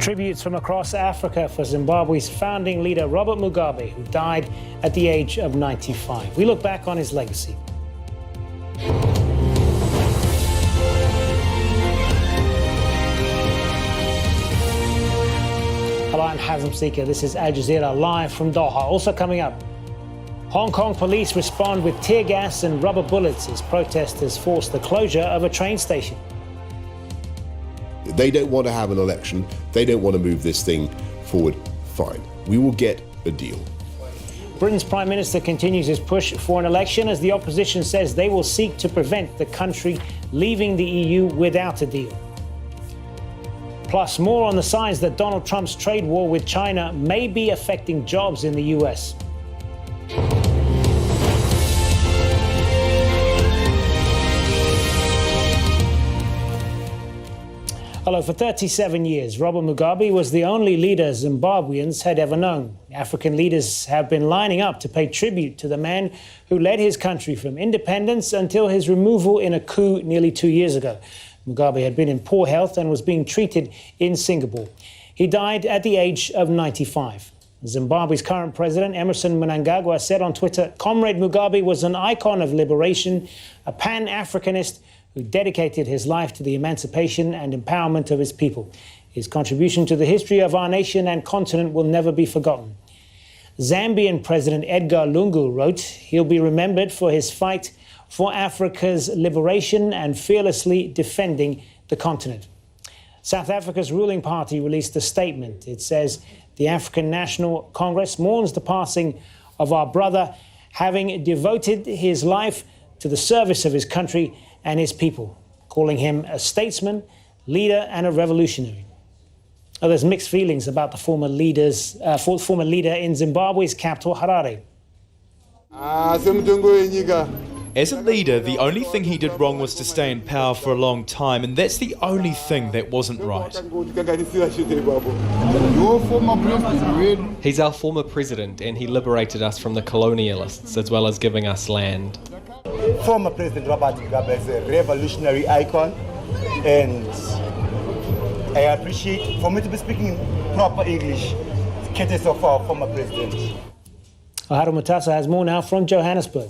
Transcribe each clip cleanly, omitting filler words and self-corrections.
Tributes from across Africa for Zimbabwe's founding leader, Robert Mugabe, who died at the age of 95. We look back on his legacy. Hello, I'm Hazem Seeker. This is Al Jazeera live from Doha. Also coming up, Hong Kong police respond with tear gas and rubber bullets as protesters force the closure of a train station. They don't want to have an election. They don't want to move this thing forward. Fine. We will get a deal. Britain's Prime Minister continues his push for an election as the opposition says they will seek to prevent the country leaving the EU without a deal. Plus, more on the signs that Donald Trump's trade war with China may be affecting jobs in the US. Hello, for 37 years, Robert Mugabe was the only leader Zimbabweans had ever known. African leaders have been lining up to pay tribute to the man who led his country from independence until his removal in a coup nearly 2 years ago. Mugabe had been in poor health and was being treated in Singapore. He died at the age of 95. Zimbabwe's current president, Emmerson Mnangagwa, said on Twitter, "Comrade Mugabe was an icon of liberation, a Pan-Africanist who dedicated his life to the emancipation and empowerment of his people. His contribution to the history of our nation and continent will never be forgotten." Zambian President Edgar Lungu wrote, "He'll be remembered for his fight for Africa's liberation and fearlessly defending the continent." South Africa's ruling party released a statement. It says, "The African National Congress mourns the passing of our brother, having devoted his life to the service of his country and his people," calling him a statesman, leader and a revolutionary. There's mixed feelings about the former leader in Zimbabwe's capital, Harare. As a leader, the only thing he did wrong was to stay in power for a long time, and that's the only thing that wasn't right. He's our former president, and he liberated us from the colonialists, as well as giving us land. Former President Robert Mugabe is a revolutionary icon, and I appreciate, for me to be speaking proper English, courtesy of our former president. Haru Mutasa has more now from Johannesburg.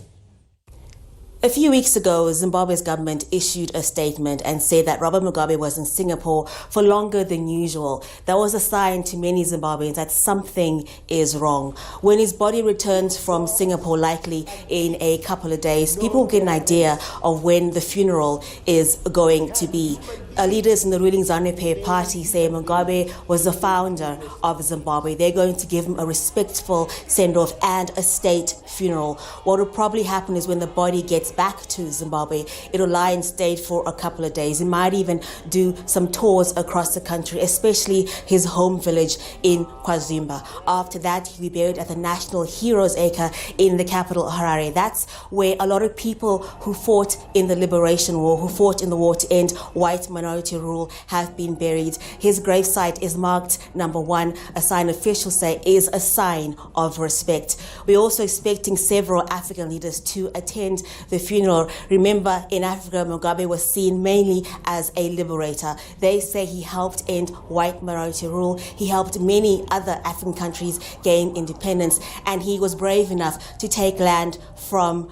A few weeks ago, Zimbabwe's government issued a statement and said that Robert Mugabe was in Singapore for longer than usual. That was a sign to many Zimbabweans that something is wrong. When his body returns from Singapore, likely in a couple of days, people will get an idea of when the funeral is going to be. Leaders in the ruling ZANU-PF party say Mugabe was the founder of Zimbabwe. They're going to give him a respectful send-off and a state funeral. What will probably happen is when the body gets back to Zimbabwe, it'll lie in state for a couple of days. He might even do some tours across the country, especially his home village in KwaZulu. After that, he'll be buried at the National Heroes Acre in the capital, Harare. That's where a lot of people who fought in the liberation war, who fought in the war to end white minority rule, have been buried. His gravesite is marked number 1, a sign officials say is a sign of respect. We're also expecting several African leaders to attend the funeral. Remember, in Africa, Mugabe was seen mainly as a liberator. They say he helped end white minority rule. He helped many other African countries gain independence, and he was brave enough to take land from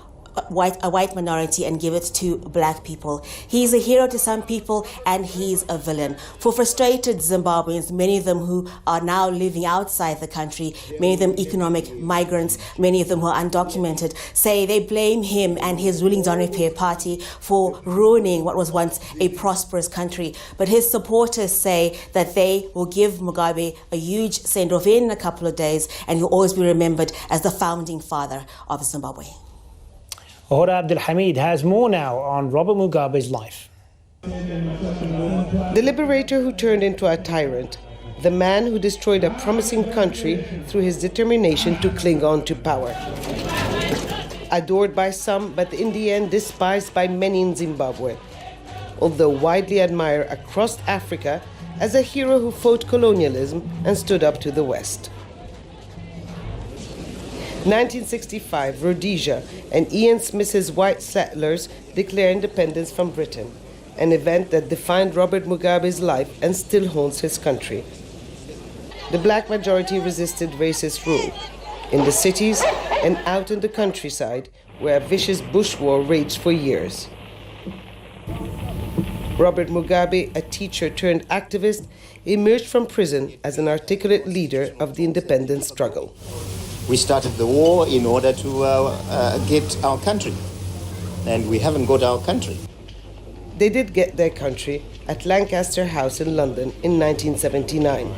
a white minority and give it to black people. He's a hero to some people and he's a villain. For frustrated Zimbabweans, many of them who are now living outside the country, many of them economic migrants, many of them who are undocumented, say they blame him and his ruling ZANU-PF party for ruining what was once a prosperous country. But his supporters say that they will give Mugabe a huge send-off in a couple of days, and he'll always be remembered as the founding father of Zimbabwe. Ohura Abdulhamid has more now on Robert Mugabe's life. The liberator who turned into a tyrant, the man who destroyed a promising country through his determination to cling on to power. Adored by some, but in the end despised by many in Zimbabwe, although widely admired across Africa as a hero who fought colonialism and stood up to the West. 1965, Rhodesia and Ian Smith's white settlers declare independence from Britain, an event that defined Robert Mugabe's life and still haunts his country. the black majority resisted racist rule. In the cities and out in the countryside, where a vicious bush war raged for years. Robert Mugabe, a teacher turned activist, emerged from prison as an articulate leader of the independence struggle. We started the war in order to get our country, and we haven't got our country. They did get their country at Lancaster House in London in 1979.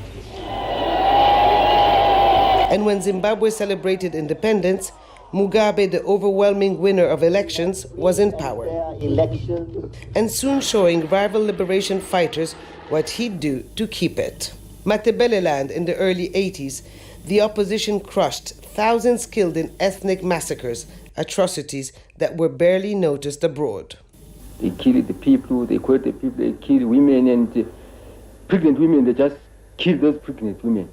And when Zimbabwe celebrated independence, Mugabe, the overwhelming winner of elections, was in power. And soon showing rival liberation fighters what he'd do to keep it. Matabeleland in the early 80s, the opposition crushed thousands killed in ethnic massacres, atrocities that were barely noticed abroad. They killed the people, they killed the people, they killed women and pregnant women, they just killed those pregnant women.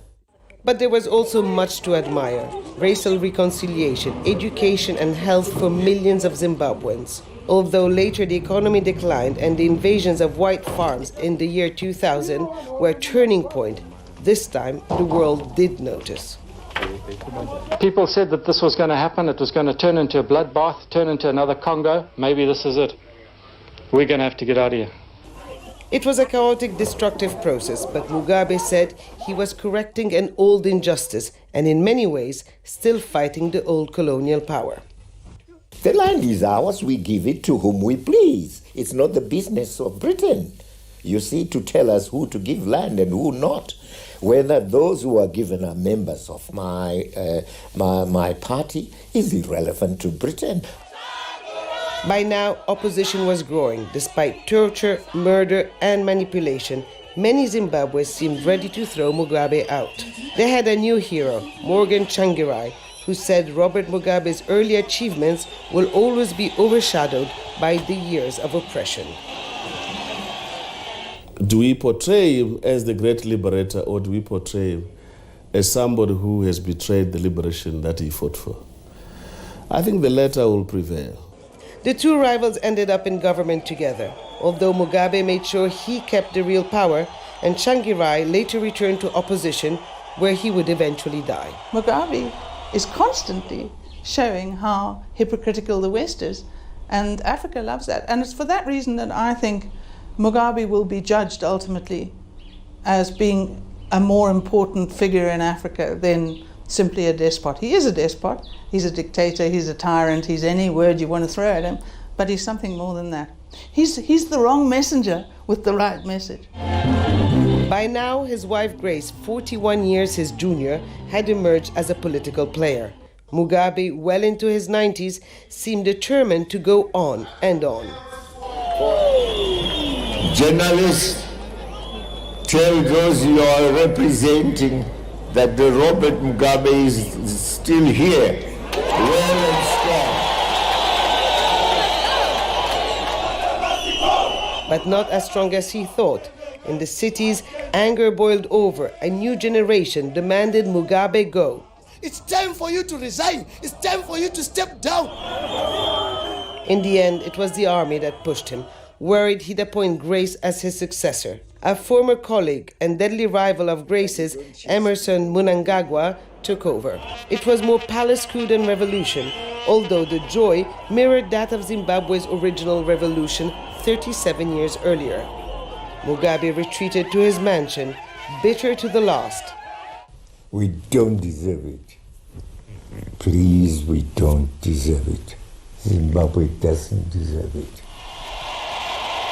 But there was also much to admire: racial reconciliation, education and health for millions of Zimbabweans. Although later the economy declined and the invasions of white farms in the year 2000 were a turning point, this time the world did notice. People said that this was going to happen, it was going to turn into a bloodbath, turn into another Congo. Maybe this is it. We're going to have to get out of here. It was a chaotic, destructive process, but Mugabe said he was correcting an old injustice and in many ways still fighting the old colonial power. The land is ours, we give it to whom we please. It's not the business of Britain, you see, to tell us who to give land and who not. Whether those who are given are members of my party is irrelevant to Britain. By now, opposition was growing. Despite torture, murder and manipulation, many Zimbabweans seemed ready to throw Mugabe out. They had a new hero, Morgan Tsvangirai, who said Robert Mugabe's early achievements will always be overshadowed by the years of oppression. Do we portray him as the great liberator, or do we portray him as somebody who has betrayed the liberation that he fought for? I think the latter will prevail. The two rivals ended up in government together, although Mugabe made sure he kept the real power, and Tsvangirai later returned to opposition, where he would eventually die. Mugabe is constantly showing how hypocritical the West is, and Africa loves that. And it's for that reason that I think Mugabe will be judged ultimately as being a more important figure in Africa than simply a despot. He is a despot, he's a dictator, he's a tyrant, he's any word you want to throw at him, but he's something more than that. He's the wrong messenger with the right message. By now, his wife Grace, 41 years his junior, had emerged as a political player. Mugabe, well into his 90s, seemed determined to go on and on. Journalists, tell those you are representing that the Robert Mugabe is still here, well and strong. But not as strong as he thought. In the cities, anger boiled over. A new generation demanded Mugabe go. It's time for you to resign. It's time for you to step down. In the end, it was the army that pushed him, worried he'd appoint Grace as his successor. A former colleague and deadly rival of Grace's, Emerson Mnangagwa, took over. It was more palace coup than revolution, although the joy mirrored that of Zimbabwe's original revolution 37 years earlier. Mugabe retreated to his mansion, bitter to the last. We don't deserve it. Please, we don't deserve it. Zimbabwe doesn't deserve it.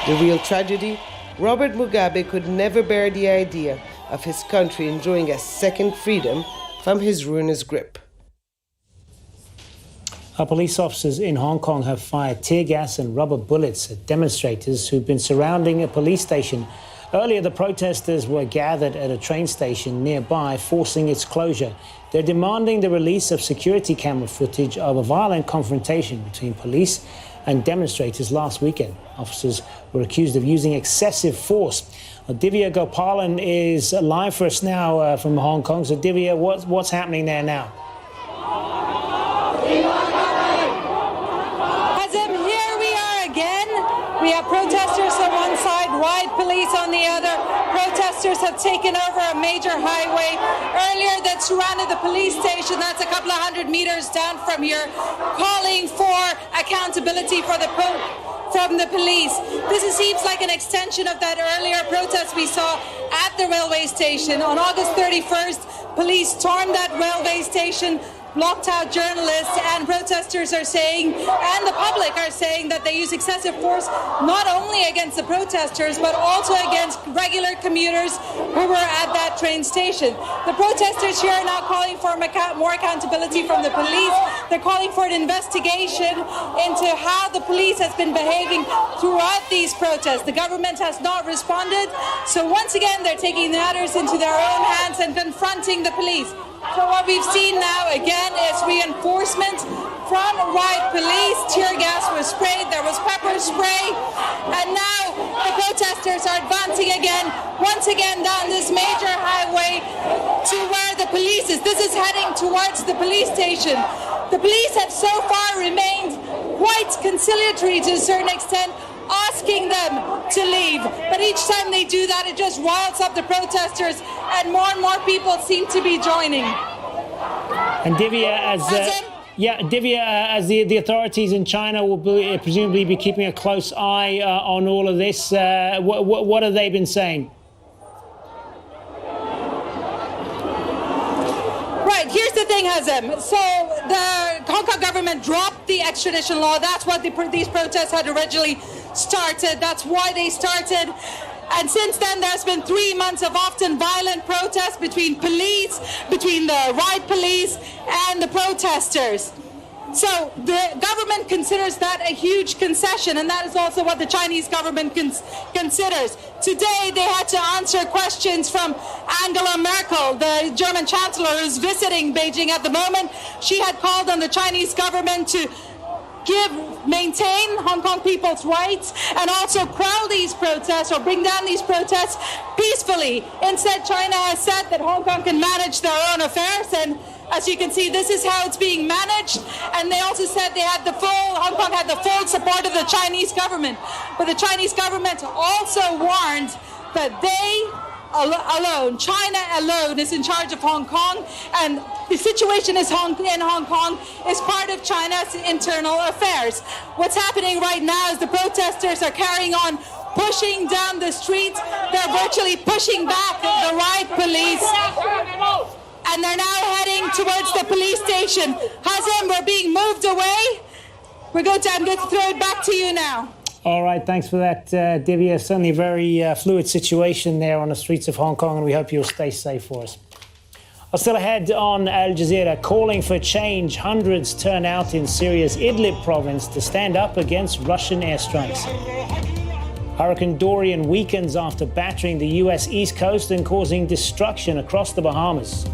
The real tragedy? Robert Mugabe could never bear the idea of his country enjoying a second freedom from his ruinous grip. Our police officers in Hong Kong have fired tear gas and rubber bullets at demonstrators who've been surrounding a police station. Earlier, the protesters were gathered at a train station nearby, forcing its closure. They're demanding the release of security camera footage of a violent confrontation between police and demonstrators last weekend. Officers were accused of using excessive force. Divya Gopalan is live for us now from Hong Kong. So Divya, what's happening there now? Here we are again. We have protesters on one side riot police on the other. Protesters have taken over a major highway. Earlier, they surrounded the police station, that's a couple of 100 meters down from here, calling for accountability from the police. This seems like an extension of that earlier protest we saw at the railway station. On August 31st, police stormed that railway station, blocked out journalists, and protesters are saying, and the public are saying, that they use excessive force not only against the protesters but also against regular commuters who were at that train station. The protesters here are now calling for more accountability from the police. They're calling for an investigation into how the police has been behaving throughout these protests. The government has not responded, so once again they're taking matters into their own hands and confronting the police. So what we've seen now again is reinforcement from riot police. Tear gas was sprayed, there was pepper spray, and now the protesters are advancing again, once again down this major highway to where the police is. This is heading towards the police station. The police have so far remained quite conciliatory to a certain extent, asking them to leave. But each time they do that, it just riles up the protesters, and more people seem to be joining. And Divya, as the authorities in China will presumably be keeping a close eye on all of this, what have they been saying? Right, here's the thing, Hazem. So the Hong Kong government dropped the extradition law. That's what these protests had originally started. That's why they started. And since then, there's been 3 months of often violent protests between the riot police and the protesters. So the government considers that a huge concession, and that is also what the Chinese government considers. Today, they had to answer questions from Angela Merkel, the German chancellor who's visiting Beijing at the moment. She had called on the Chinese government to maintain Hong Kong people's rights and also quell these protests or bring down these protests peacefully. Instead, China has said that Hong Kong can manage their own affairs, and as you can see, this is how it's being managed. And they also said Hong Kong had the full support of the Chinese government. But the Chinese government also warned that China alone is in charge of Hong Kong, and the situation in Hong Kong is part of China's internal affairs. What's happening right now is the protesters are carrying on pushing down the streets. They're virtually pushing back the riot police, and they're now heading towards the police station. Hazem, we're being moved away. I'm going to throw it back to you now. All right, thanks for that, Divya. Certainly a very fluid situation there on the streets of Hong Kong, and we hope you'll stay safe for us. Still ahead on Al Jazeera, calling for change. Hundreds turn out in Syria's Idlib province to stand up against Russian airstrikes. Hurricane Dorian weakens after battering the US East Coast and causing destruction across the Bahamas.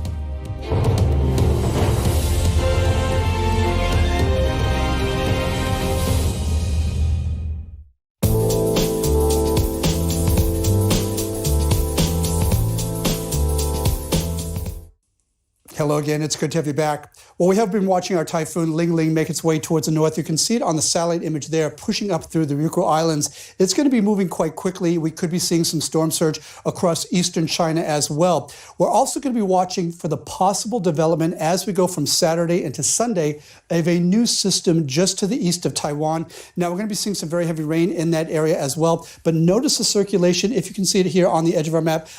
Hello again, it's good to have you back. Well, we have been watching our typhoon Ling Ling make its way towards the north. You can see it on the satellite image there, pushing up through the Ryukyu Islands. It's going to be moving quite quickly. We could be seeing some storm surge across eastern China as well. We're also going to be watching for the possible development as we go from Saturday into Sunday of a new system just to the east of Taiwan. Now, we're going to be seeing some very heavy rain in that area as well. But notice the circulation, if you can see it here on the edge of our map,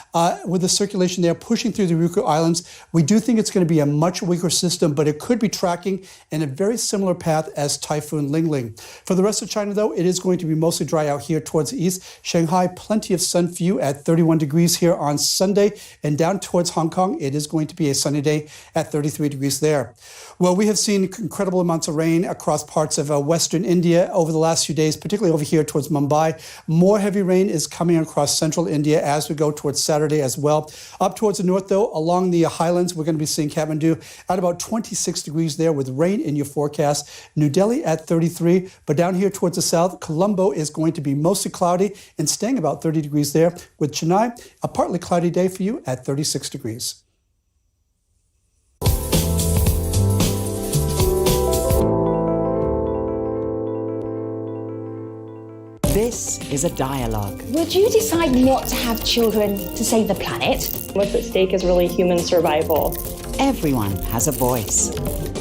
with the circulation there pushing through the Ryukyu Islands. We do think it's going to be a much weaker system, but it could be tracking in a very similar path as Typhoon Ling Ling. For the rest of China, though, it is going to be mostly dry out here towards the east. Shanghai, plenty of sun for you at 31 degrees here on Sunday. And down towards Hong Kong, it is going to be a sunny day at 33 degrees there. Well, we have seen incredible amounts of rain across parts of western India over the last few days, particularly over here towards Mumbai. More heavy rain is coming across central India as we go towards Saturday as well. Up towards the north, though, along the highlands, we're going to be seeing Kathmandu at about 26 degrees there with rain in your forecast. New Delhi at 33, but down here towards the south, Colombo is going to be mostly cloudy and staying about 30 degrees there. With Chennai, a partly cloudy day for you at 36 degrees. This is a dialogue. Would you decide not to have children to save the planet? What's at stake is really human survival. Everyone has a voice.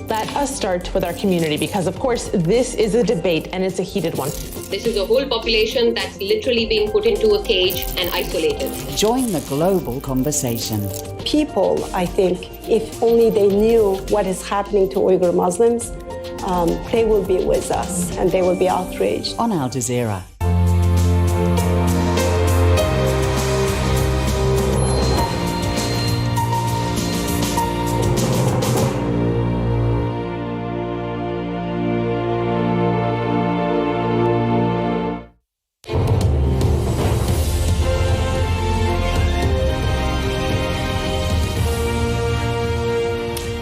Let us start with our community because, of course, this is a debate and it's a heated one. This is a whole population that's literally being put into a cage and isolated. Join the global conversation. People, I think, if only they knew what is happening to Uyghur Muslims, they will be with us and they will be outraged. On Al Jazeera.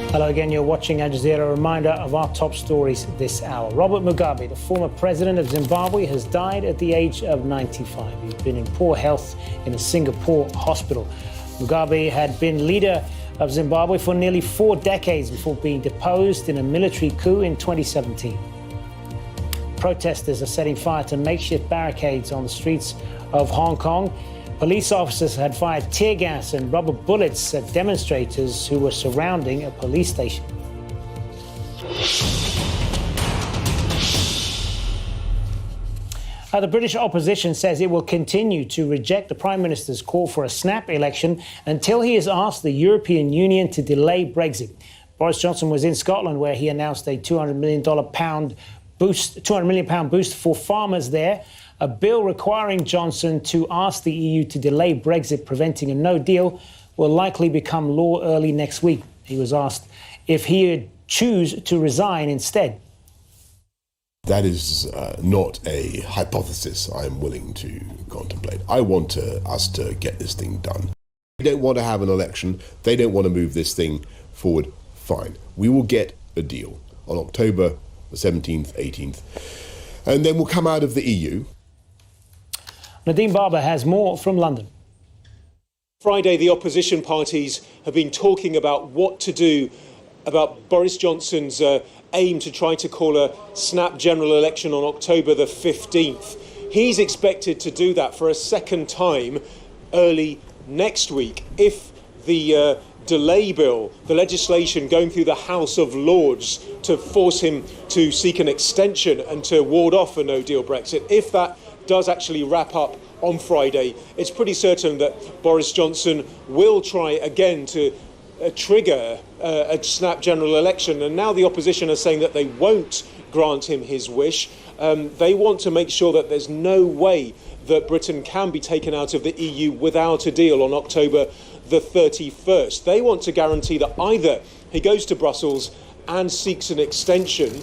Hello again, you're watching Al Jazeera. A reminder of our top stories this hour. Robert Mugabe, the former president of Zimbabwe, has died at the age of 95. He'd been in poor health in a Singapore hospital. Mugabe had been leader of Zimbabwe for nearly 4 decades before being deposed in a military coup in 2017. Protesters are setting fire to makeshift barricades on the streets of Hong Kong. Police officers had fired tear gas and rubber bullets at demonstrators who were surrounding a police station. The British opposition says it will continue to reject the Prime Minister's call for a snap election until he has asked the European Union to delay Brexit. Boris Johnson was in Scotland, where he announced a £200 million boost for farmers there. A bill requiring Johnson to ask the EU to delay Brexit, preventing a no deal, will likely become law early next week. He was asked if he would choose to resign instead. That is not a hypothesis I'm willing to contemplate. I want us to get this thing done. We don't want to have an election. They don't want to move this thing forward. Fine. We will get a deal on October the 17th, 18th, and then we'll come out of the EU. Nadeem Barber has more from London. Friday, the opposition parties have been talking about what to do about Boris Johnson's aim to try to call a snap general election on October the 15th. He's expected to do that for a second time early next week if the delay bill, the legislation going through the House of Lords to force him to seek an extension and to ward off a no-deal Brexit, if that does actually wrap up on Friday, it's pretty certain that Boris Johnson will try again to trigger a snap general election. And now the opposition are saying that they won't grant him his wish. They want to make sure that there's no way that Britain can be taken out of the EU without a deal on October the 31st. They want to guarantee that either he goes to Brussels and seeks an extension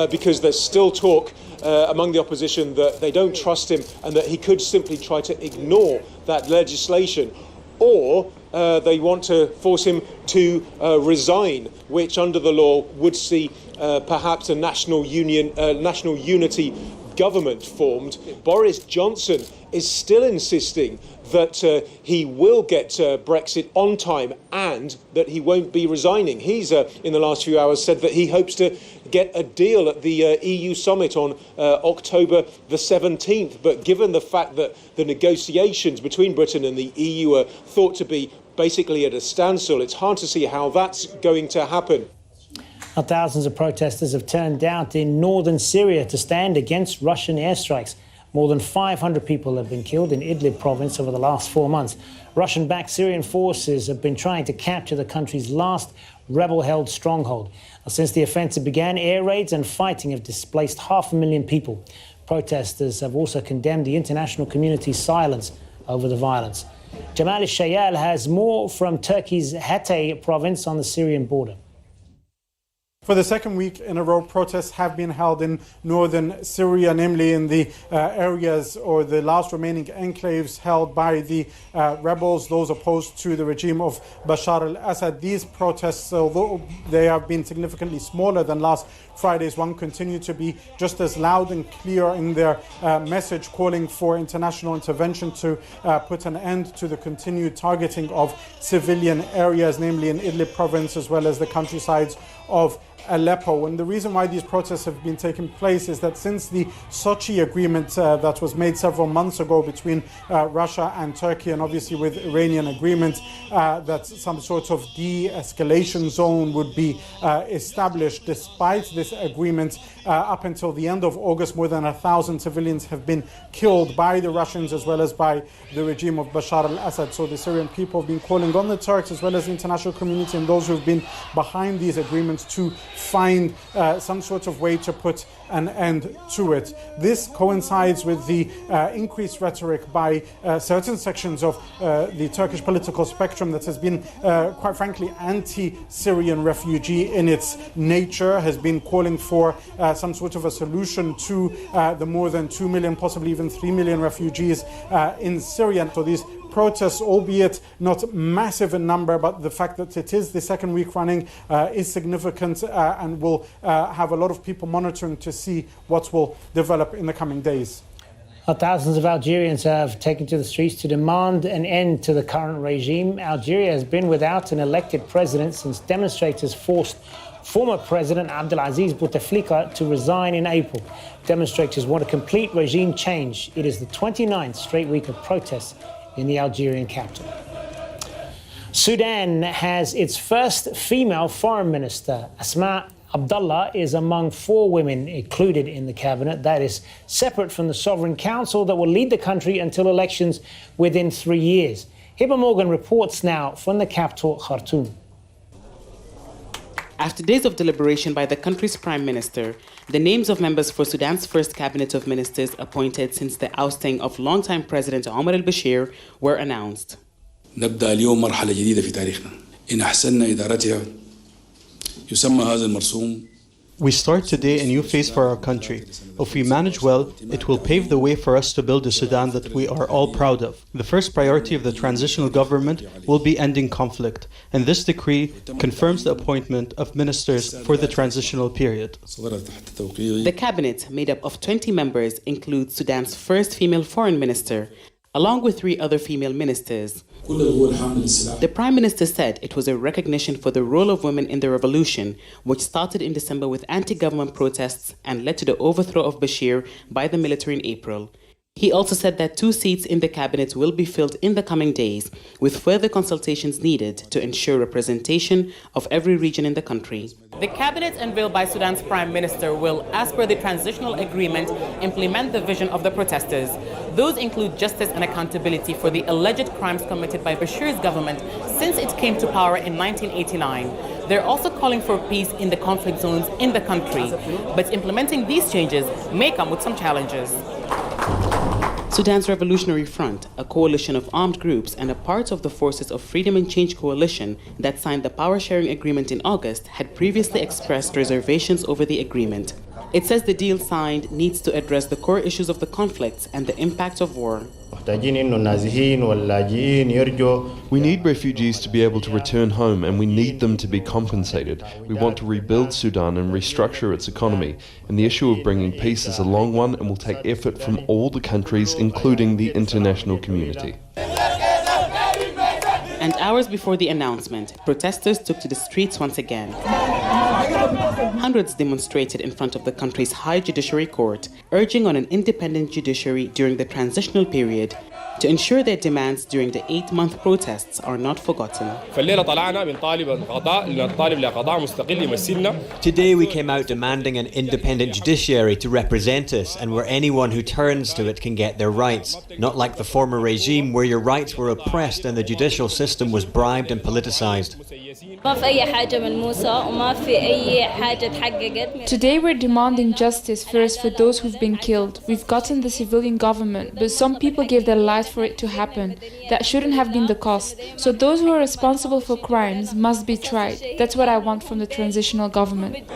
because there's still talk among the opposition that they don't trust him and that he could simply try to ignore that legislation, or they want to force him to resign, which under the law would see perhaps a national unity government formed. Boris Johnson is still insisting that he will get Brexit on time and that he won't be resigning. He's, in the last few hours, said that he hopes to get a deal at the EU summit on October the 17th. But given the fact that the negotiations between Britain and the EU are thought to be basically at a standstill, it's hard to see how that's going to happen. Now, thousands of protesters have turned out in northern Syria to stand against Russian airstrikes. More than 500 people have been killed in Idlib province over the last 4 months. Russian-backed Syrian forces have been trying to capture the country's last rebel-held stronghold. Now, since the offensive began, air raids and fighting have displaced 500,000 people. Protesters have also condemned the international community's silence over the violence. Jamal Shayal has more from Turkey's Hatay province on the Syrian border. For the second week in a row, protests have been held in northern Syria, namely in the areas or the last remaining enclaves held by the rebels, those opposed to the regime of Bashar al-Assad. These protests, although they have been significantly smaller than last Friday's one, continue to be just as loud and clear in their message calling for international intervention to put an end to the continued targeting of civilian areas, namely in Idlib province, as well as the countrysides of Aleppo. And the reason why these protests have been taking place is that since the Sochi agreement that was made several months ago between Russia and Turkey, and obviously with Iranian agreement that some sort of de-escalation zone would be established. Despite this agreement, up until the end of August, more than 1,000 civilians have been killed by the Russians as well as by the regime of Bashar al-Assad. So the Syrian people have been calling on the Turks as well as the international community and those who have been behind these agreements to find some sort of way to put an end to it. This coincides with the increased rhetoric by certain sections of the Turkish political spectrum that has been, quite frankly, anti-Syrian refugee in its nature, has been calling for some sort of a solution to the more than 2 million, possibly even 3 million refugees in Syria. So these protests, albeit not massive in number, but the fact that it is the second week running is significant and will have a lot of people monitoring to see what will develop in the coming days. Thousands of Algerians have taken to the streets to demand an end to the current regime. Algeria has been without an elected president since demonstrators forced former President Abdelaziz Bouteflika to resign in April. Demonstrators want a complete regime change. It is the 29th straight week of protests in the Algerian capital. Sudan has its first female foreign minister. Asma Abdullah is among 4 women included in the cabinet. That is separate from the Sovereign Council that will lead the country until elections within 3 years. Hiba Morgan reports now from the capital, Khartoum. After days of deliberation by the country's prime minister, the names of members for Sudan's first cabinet of ministers appointed since the ousting of longtime President Omar al-Bashir were announced. نبدأ اليوم مرحلة جديدة في تاريخنا. إن أحسننا إدارتها يسمى هذا المرسوم. We start today a new phase for our country. If we manage well, it will pave the way for us to build a Sudan that we are all proud of. The first priority of the transitional government will be ending conflict, and this decree confirms the appointment of ministers for the transitional period. The cabinet, made up of 20 members, includes Sudan's first female foreign minister, along with 3 other female ministers. The Prime Minister said it was a recognition for the role of women in the revolution, which started in December with anti-government protests and led to the overthrow of Bashir by the military in April. He also said that 2 seats in the cabinet will be filled in the coming days, with further consultations needed to ensure representation of every region in the country. The cabinet unveiled by Sudan's Prime Minister will, as per the transitional agreement, implement the vision of the protesters. Those include justice and accountability for the alleged crimes committed by Bashir's government since it came to power in 1989. They're also calling for peace in the conflict zones in the country, but implementing these changes may come with some challenges. Sudan's Revolutionary Front, a coalition of armed groups and a part of the Forces of Freedom and Change coalition that signed the power-sharing agreement in August, had previously expressed reservations over the agreement. It says the deal signed needs to address the core issues of the conflicts and the impact of war. We need refugees to be able to return home, and we need them to be compensated. We want to rebuild Sudan and restructure its economy, and the issue of bringing peace is a long one and will take effort from all the countries, including the international community. And hours before the announcement, protesters took to the streets once again. Hundreds demonstrated in front of the country's High Judiciary Court, urging on an independent judiciary during the transitional period to ensure their demands during the 8-month protests are not forgotten. Today we came out demanding an independent judiciary to represent us and where anyone who turns to it can get their rights, not like the former regime where your rights were oppressed and the judicial system was bribed and politicized. Today we're demanding justice first for those who've been killed. We've gotten the civilian government, but some people gave their lives for it to happen. That shouldn't have been the cost. So those who are responsible for crimes must be tried. That's what I want from the transitional government.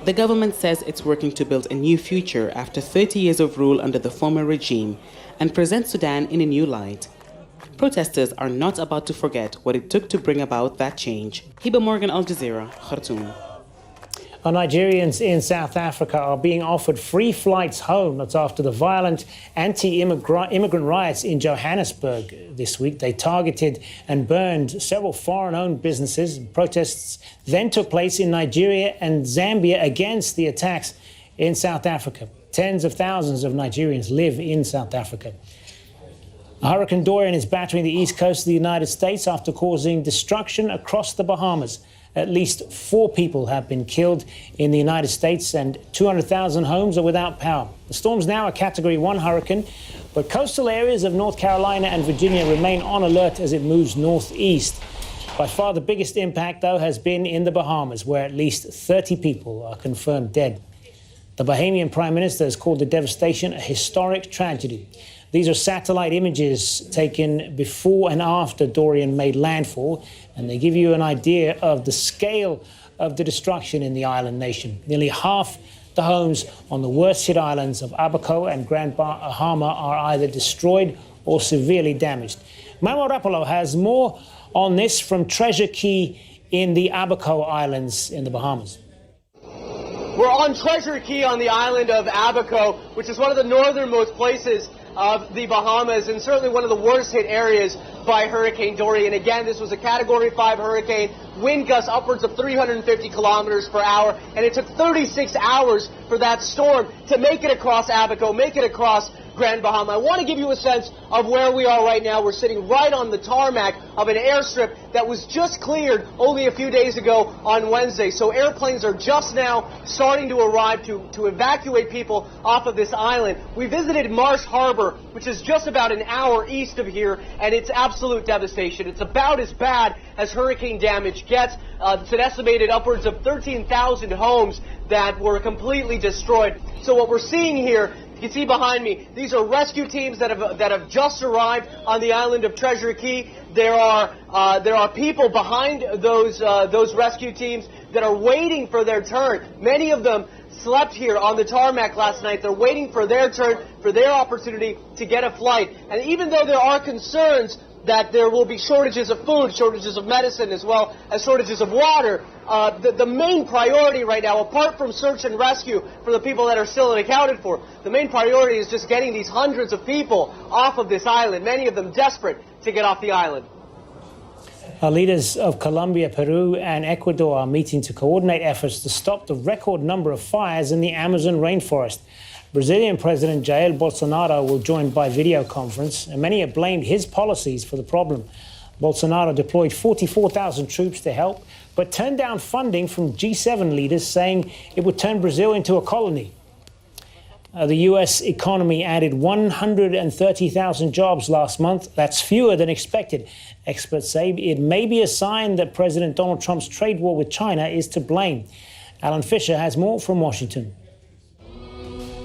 The government says it's working to build a new future after 30 years of rule under the former regime and present Sudan in a new light. Protesters are not about to forget what it took to bring about that change. Hiba Morgan, Al Jazeera, Khartoum. Nigerians in South Africa are being offered free flights home. That's after the violent anti-immigrant riots in Johannesburg this week. They targeted and burned several foreign-owned businesses. Protests then took place in Nigeria and Zambia against the attacks in South Africa. Tens of thousands of Nigerians live in South Africa. Hurricane Dorian is battering the east coast of the United States after causing destruction across the Bahamas. At least 4 people have been killed in the United States and 200,000 homes are without power. The storm's now a Category 1 hurricane, but coastal areas of North Carolina and Virginia remain on alert as it moves northeast. By far the biggest impact, though, has been in the Bahamas, where at least 30 people are confirmed dead. The Bahamian Prime Minister has called the devastation a historic tragedy. These are satellite images taken before and after Dorian made landfall, and they give you an idea of the scale of the destruction in the island nation. Nearly half the homes on the worst hit islands of Abaco and Grand Bahama are either destroyed or severely damaged. Manuel Rapolo has more on this from Treasure Key in the Abaco Islands in the Bahamas. We're on Treasure Key on the island of Abaco, which is one of the northernmost places of the Bahamas and certainly one of the worst hit areas by Hurricane Dorian. Again, this was a Category 5 hurricane, wind gusts upwards of 350 kilometers per hour, and it took 36 hours for that storm to make it across Abaco, make it across Grand Bahama. I want to give you a sense of where we are right now. We're sitting right on the tarmac of an airstrip that was just cleared only a few days ago on Wednesday. So airplanes are just now starting to arrive to evacuate people off of this island. We visited Marsh Harbor, which is just about an hour east of here, and it's absolute devastation. It's about as bad as hurricane damage gets. It's an estimated upwards of 13,000 homes that were completely destroyed. So what we're seeing here, you can see behind me, these are rescue teams that have just arrived on the island of Treasure Key. There are people behind those rescue teams that are waiting for their turn. Many of them slept here on the tarmac last night. They're waiting for their turn, for their opportunity to get a flight. And even though there are concerns that there will be shortages of food, shortages of medicine, as well as shortages of water, the main priority right now, apart from search and rescue for the people that are still unaccounted for, the main priority is just getting these hundreds of people off of this island, many of them desperate to get off the island. Leaders of Colombia, Peru and Ecuador are meeting to coordinate efforts to stop the record number of fires in the Amazon rainforest. Brazilian President Jair Bolsonaro will join by video conference, and many have blamed his policies for the problem. Bolsonaro deployed 44,000 troops to help, but turned down funding from G7 leaders, saying it would turn Brazil into a colony. The U.S. economy added 130,000 jobs last month. That's fewer than expected. Experts say it may be a sign that President Donald Trump's trade war with China is to blame. Alan Fisher has more from Washington.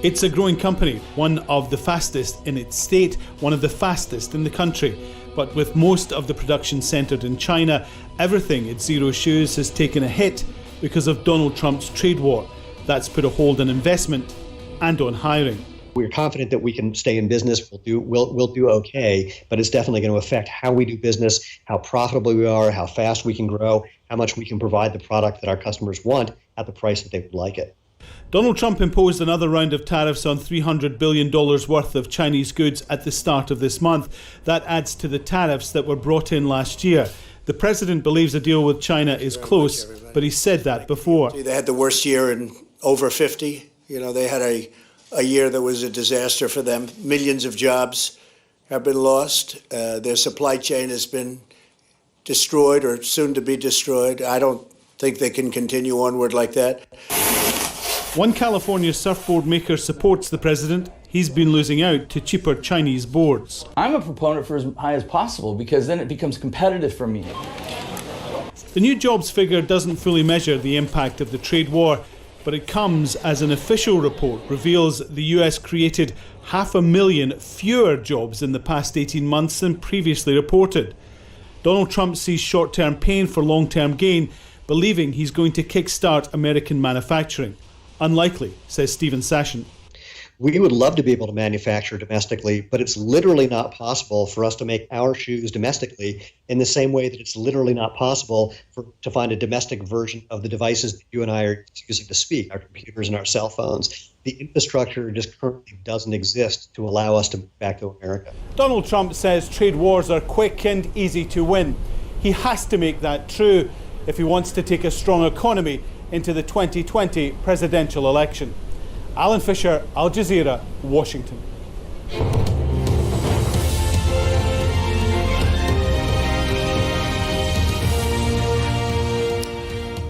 It's a growing company, one of the fastest in its state, one of the fastest in the country. But with most of the production centred in China, everything at Zero Shoes has taken a hit because of Donald Trump's trade war. That's put a hold on investment and on hiring. We're confident that we can stay in business. We'll do okay, but it's definitely going to affect how we do business, how profitable we are, how fast we can grow, how much we can provide the product that our customers want at the price that they would like it. Donald Trump imposed another round of tariffs on $300 billion worth of Chinese goods at the start of this month. That adds to the tariffs that were brought in last year. The president believes a deal with China is close, but he said that before. They had the worst year in over 50. They had a year that was a disaster for them. Millions of jobs have been lost. Their supply chain has been destroyed or soon to be destroyed. I don't think they can continue onward like that. One California surfboard maker supports the president. He's been losing out to cheaper Chinese boards. I'm a proponent for as high as possible because then it becomes competitive for me. The new jobs figure doesn't fully measure the impact of the trade war, but it comes as an official report reveals the US created 500,000 fewer jobs in the past 18 months than previously reported. Donald Trump sees short-term pain for long-term gain, believing he's going to kickstart American manufacturing. Unlikely, says Stephen Sashin. We would love to be able to manufacture domestically, but it's literally not possible for us to make our shoes domestically in the same way that it's literally not possible to find a domestic version of the devices that you and I are using to speak, our computers and our cell phones. The infrastructure just currently doesn't exist to allow us to move back to America. Donald Trump says trade wars are quick and easy to win. He has to make that true if he wants to take a strong economy into the 2020 presidential election. Alan Fisher, Al Jazeera, Washington.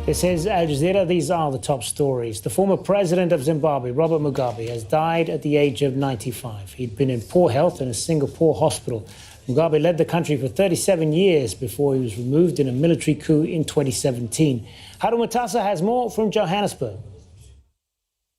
This is Al Jazeera. These are the top stories. The former president of Zimbabwe, Robert Mugabe, has died at the age of 95. He'd been in poor health in a Singapore hospital. Mugabe led the country for 37 years before he was removed in a military coup in 2017. Haru Matasa has more from Johannesburg.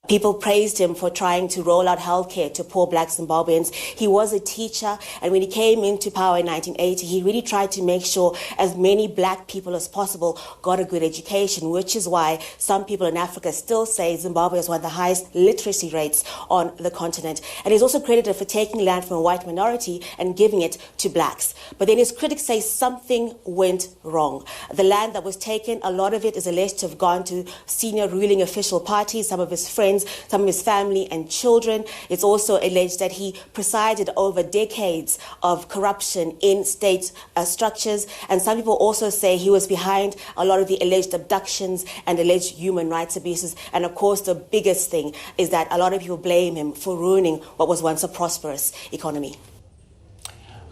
People praised him for trying to roll out healthcare to poor black Zimbabweans. He was a teacher, and when he came into power in 1980, he really tried to make sure as many black people as possible got a good education, which is why some people in Africa still say Zimbabwe has one of the highest literacy rates on the continent. And he's also credited for taking land from a white minority and giving it to blacks. But then his critics say something went wrong. The land that was taken, a lot of it is alleged to have gone to senior ruling official parties, some of his friends, some of his family and children. It's also alleged that he presided over decades of corruption in state structures. And some people also say he was behind a lot of the alleged abductions and alleged human rights abuses. And of course, the biggest thing is that a lot of people blame him for ruining what was once a prosperous economy.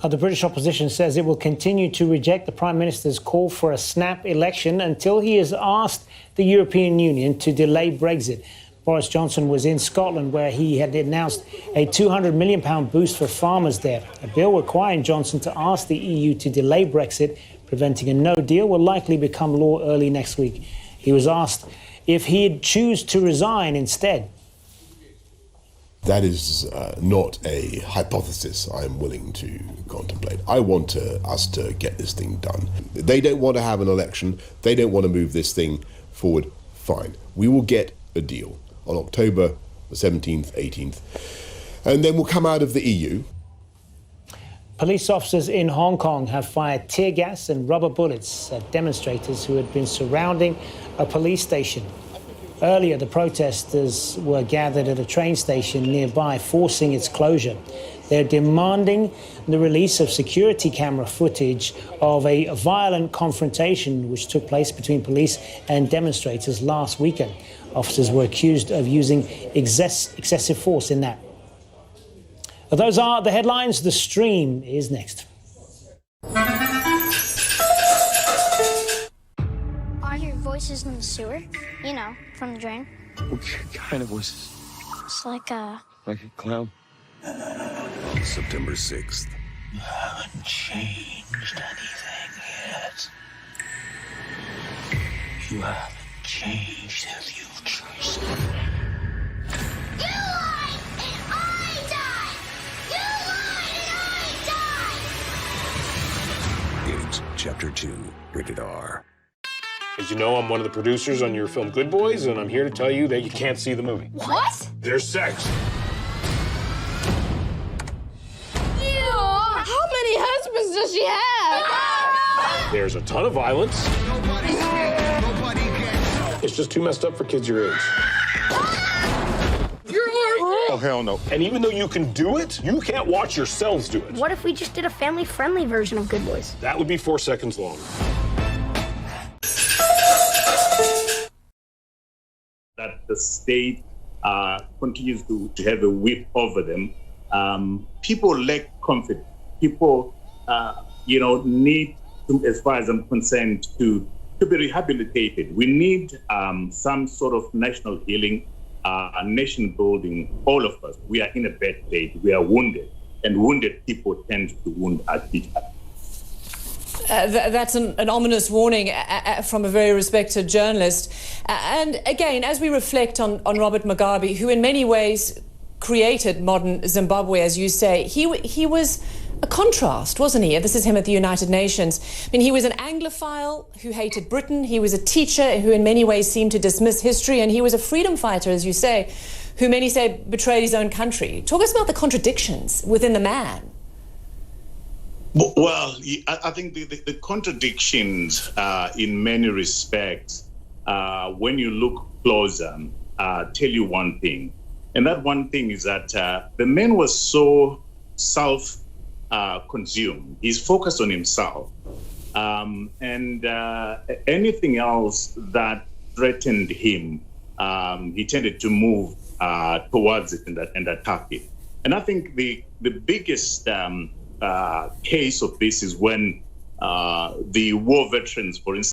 The British opposition says it will continue to reject the Prime Minister's call for a snap election until he has asked the European Union to delay Brexit. Boris Johnson was in Scotland, where he had announced a £200 million boost for farmers there. A bill requiring Johnson to ask the EU to delay Brexit, preventing a no deal, will likely become law early next week. He was asked if he'd choose to resign instead. That is not a hypothesis I'm willing to contemplate. I want us to get this thing done. They don't want to have an election. They don't want to move this thing forward. Fine. We will get a deal on October the 17th, 18th, and then we'll come out of the EU. Police officers in Hong Kong have fired tear gas and rubber bullets at demonstrators who had been surrounding a police station. Earlier, the protesters were gathered at a train station nearby, forcing its closure. They're demanding the release of security camera footage of a violent confrontation which took place between police and demonstrators last weekend. Officers were accused of using excessive force in that. Those are the headlines. The stream is next. Are your voices in the sewer? You know, from the drain. What kind of voices? It's like a clown. September 6th. You haven't changed anything yet. You haven't changed who you've chosen. You lied and I died! You lied and I died! It, Chapter 2, rated R. As you know, I'm one of the producers on your film Good Boys, and I'm here to tell you that you can't see the movie. What? There's sex. How many husbands does she have? There's a ton of violence. It's just too messed up for kids your age. Oh, hell no. And even though you can do it, you can't watch yourselves do it. What if we just did a family-friendly version of Good Boys? That would be 4 seconds long. That the state continues to have a whip over them. People lack confidence. People, need, as far as I'm concerned, to be rehabilitated. We need some sort of national healing, nation building. All of us, we are in a bad state. We are wounded, and wounded people tend to wound each other. That's an ominous warning from a very respected journalist. And again, as we reflect on Robert Mugabe, who in many ways created modern Zimbabwe, as you say, he was a contrast, wasn't he? This is him at the United Nations. I mean, he was an Anglophile who hated Britain. He was a teacher who in many ways seemed to dismiss history. And he was a freedom fighter, as you say, who many say betrayed his own country. Talk us about the contradictions within the man. Well, I think the contradictions in many respects, when you look closer, tell you one thing. And that one thing is that the man was so self-consumed. He's focused on himself. And anything else that threatened him, he tended to move towards it and attack it. And I think the biggest case of this is when the war veterans, for instance,